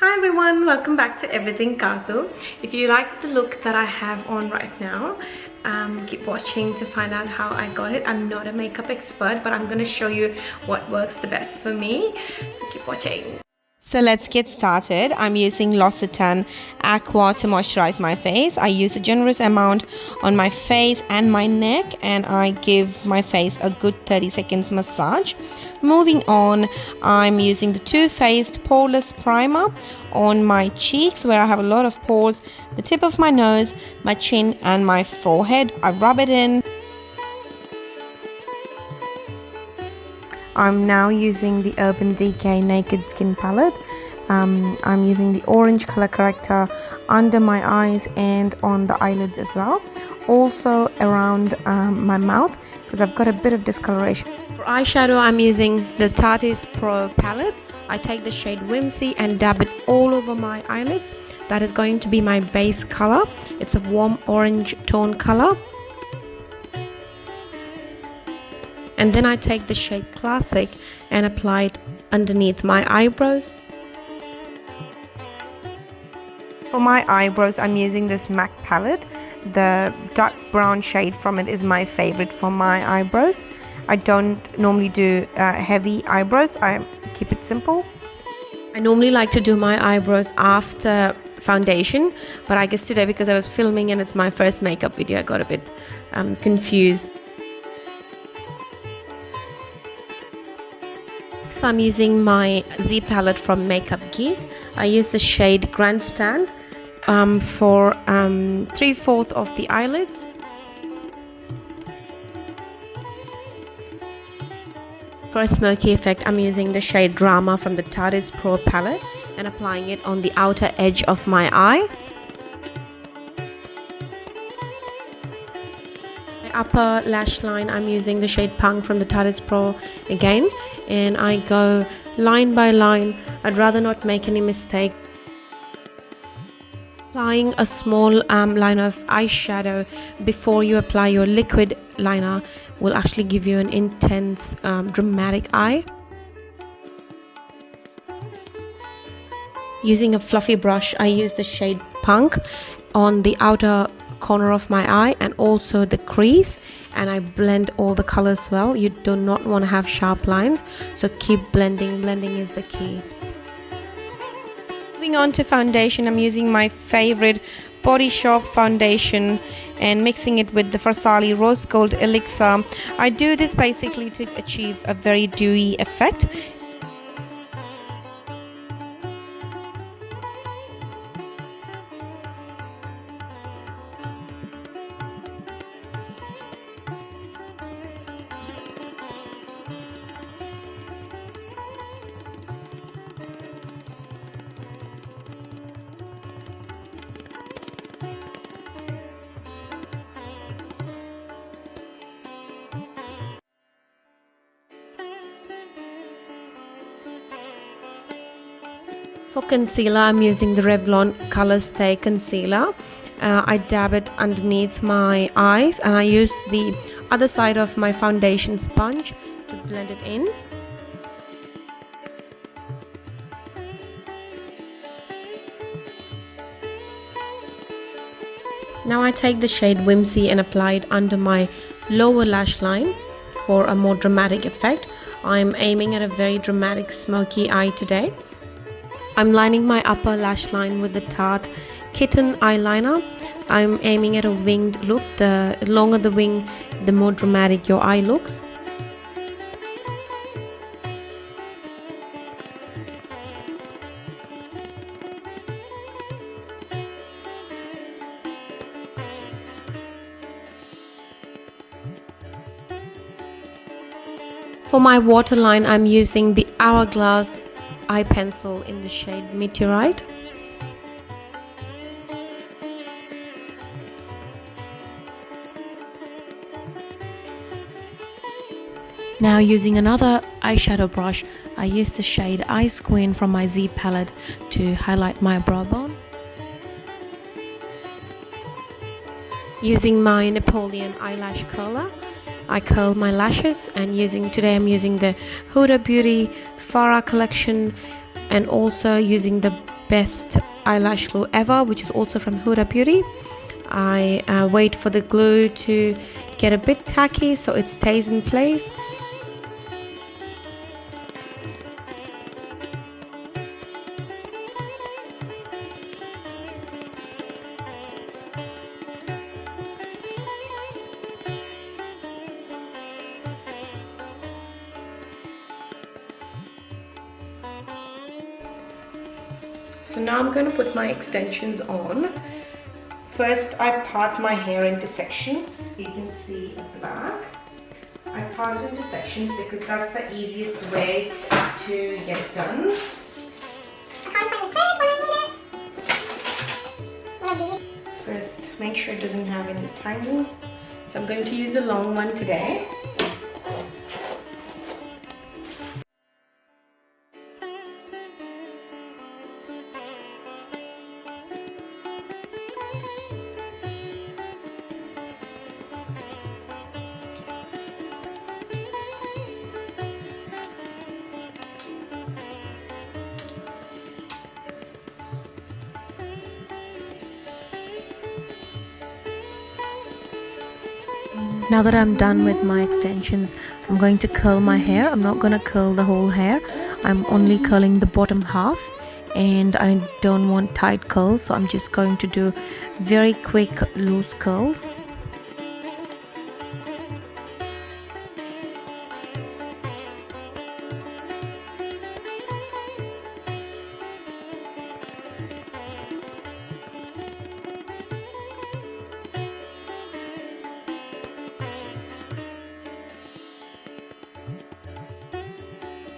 Hi everyone, welcome back to Everything Kazu. If you like the look that I have on right now, keep watching to find out how I got it. I'm not a makeup expert, but I'm going to show you what works the best for me. So keep watching. So let's get started. I'm using L'Occitane Aqua to moisturize my face. I use a generous amount on my face and my neck, and I give my face a good 30 seconds massage. Moving on, I'm using the Too Faced Poreless Primer on my cheeks where I have a lot of pores, the tip of my nose, my chin and my forehead. I rub it in. I'm now using the Urban Decay Naked Skin Palette. I'm using the orange color corrector under my eyes and on the eyelids as well. Also around my mouth because I've got a bit of discoloration. For eyeshadow, I'm using the Tarte Pro palette. I take the shade Whimsy and dab it all over my eyelids. That is going to be my base color. It's a warm orange tone color. And then I take the shade Classic and apply it underneath my eyebrows. For my eyebrows, I'm using this MAC palette. The dark brown shade from it is my favorite for my eyebrows. I don't normally do heavy eyebrows. I keep it simple. I normally like to do my eyebrows after foundation, but I guess today, because I was filming and it's my first makeup video, I got a bit confused. So I'm using my Z palette from Makeup Geek. I use the shade Grandstand for 3/4 of the eyelids. For a smoky effect, I'm using the shade Drama from the Tarte Pro palette and applying it on the outer edge of my eye. Upper lash line, I'm using the shade Punk from the Tarte Pro again, and I go line by line. I'd rather not make any mistake. Applying a small line of eyeshadow before you apply your liquid liner will actually give you an intense dramatic eye. Using a fluffy brush, I use the shade Punk on the outer corner of my eye and also the crease, and I blend all the colors well. You do not want to have sharp lines, so keep blending. Blending is the key. Moving on to foundation, I'm using my favorite Body Shop foundation and mixing it with the Farsali Rose Gold Elixir. I do this basically to achieve a very dewy effect. For concealer, I'm using the Revlon Color Stay Concealer. I dab it underneath my eyes and I use the other side of my foundation sponge to blend it in. Now I take the shade Whimsy and apply it under my lower lash line for a more dramatic effect. I'm aiming at a very dramatic smoky eye today. I'm lining my upper lash line with the Tarte Kitten eyeliner. I'm aiming at a winged look. The longer the wing, the more dramatic your eye looks. For my waterline, I'm using the Hourglass eye pencil in the shade Meteorite. Now using another eyeshadow brush, I use the shade Ice Queen from my Z palette to highlight my brow bone. Using my Napoleon eyelash curler, I curl my lashes, and today I'm using the Huda Beauty Farah collection and also using the best eyelash glue ever, which is also from Huda Beauty. I wait for the glue to get a bit tacky so it stays in place. So now I'm going to put my extensions on. First, I part my hair into sections. You can see at the back. I part it into sections because that's the easiest way to get it done. First, make sure it doesn't have any tangles. So I'm going to use the long one today. Now that I'm done with my extensions, I'm going to curl my hair. I'm not going to curl the whole hair. I'm only curling the bottom half, and I don't want tight curls, so I'm just going to do very quick loose curls.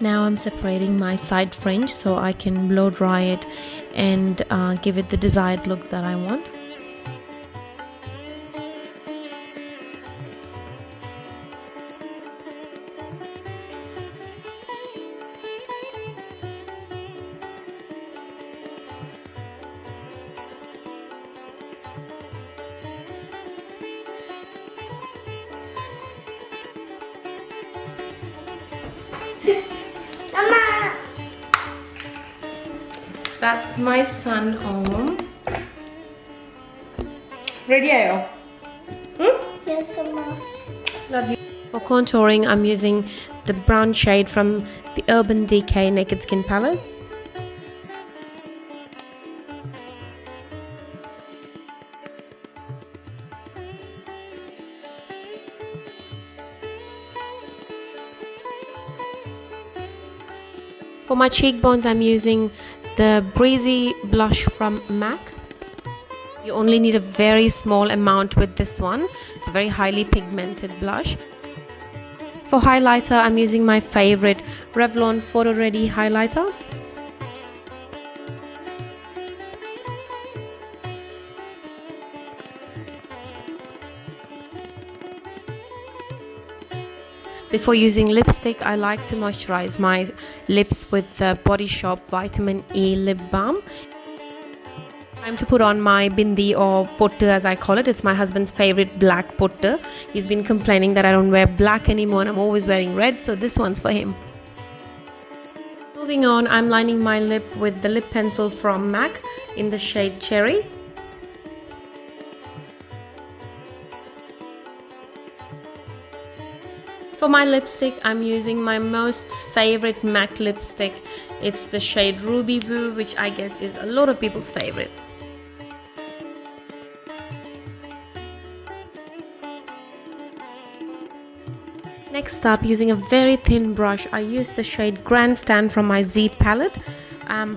Now I'm separating my side fringe so I can blow dry it and give it the desired look that I want. That's my son home. Ready, Ayo? Yes, Mama. Love you. For contouring, I'm using the brown shade from the Urban Decay Naked Skin palette. For my cheekbones, I'm using the Breezy blush from MAC. You only need a very small amount with this one. It's a very highly pigmented blush. For highlighter, I'm using my favorite Revlon Photo Ready highlighter. Before using lipstick, I like to moisturize my lips with the Body Shop Vitamin E Lip Balm. Time to put on my bindi or pottu as I call it. It's my husband's favorite black pottu. He's been complaining that I don't wear black anymore and I'm always wearing red, so this one's for him. Moving on, I'm lining my lip with the lip pencil from MAC in the shade Cherry. For my lipstick, I'm using my most favorite MAC lipstick. It's the shade Ruby Woo, which I guess is a lot of people's favorite. Next up, using a very thin brush, I use the shade Grandstand from my Z palette,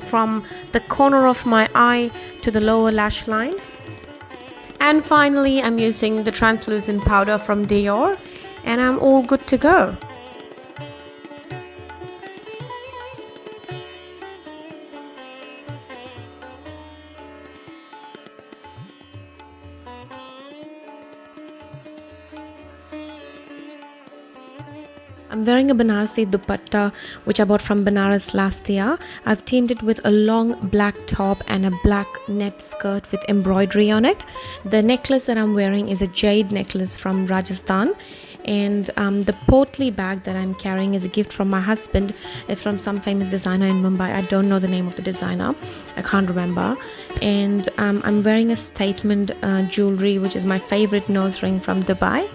from the corner of my eye to the lower lash line. And finally, I'm using the translucent powder from Dior, and I'm all good to go. I'm wearing a Banarasi dupatta which I bought from Banaras last year. I've teamed it with a long black top and a black net skirt with embroidery on it. The necklace that I'm wearing is a jade necklace from Rajasthan, And the portly bag that I'm carrying is a gift from my husband. It's from some famous designer in Mumbai. I don't know the name of the designer, I can't remember. And I'm wearing a statement jewelry, which is my favorite nose ring from Dubai.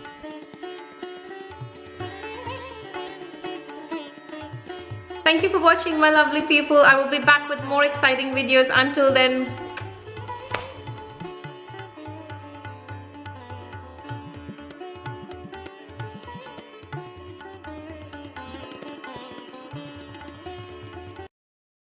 Thank you for watching, my lovely people. I will be back with more exciting videos. Until then,